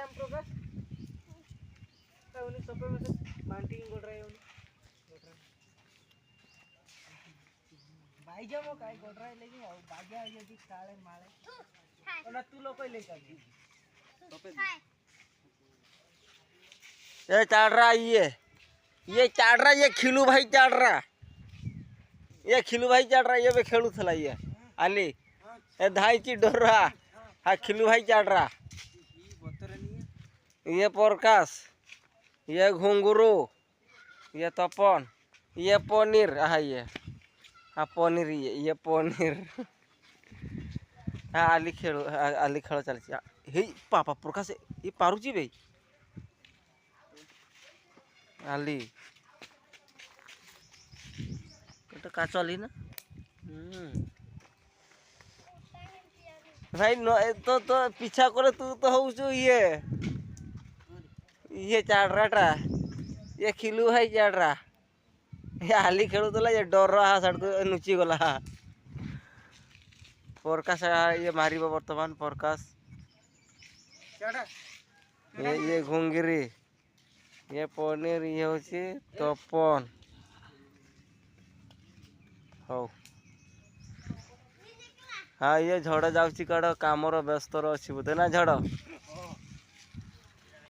नाम प्रकाश उन्हें सब में से मांटिंग गोड़ रहे हैं भाई जब वो काय गोड़ रहे लेकिन और बाजा यदि काले मारे और ना तू लोग कोई लेकर ये चढ़ रहा ये चढ़ रहा ये खिलू भाई चढ़ रहा ये खिलू भाई चढ़ रहा ये भी खेलू थला ये आली ये धाई ची डर रहा हाँ खिलू भाई चढ़ रहा ये प्रकाश ये घुंगरू ये तपन ये पनीर हाँ ये हाँ पनीर ये पनीर हाँ आली खेल चलती हे पापा प्रकाश ये पारुची भाई आली तो का चली ना भाई तो पीछा करे तू तो हो ये चढ़ रहा ये खिलू भाई चढ़ रहा ये आली खेलू तो ये डर रहा सड़क नुची गला प्रकाश ये मार बर्तमान प्रकाश ये घुंगिरी ये पनीर ये हूँ तपन हो हाँ ये झड़ जाऊँगी कड़ कमर व्यस्त अच्छी बोधे ना झड़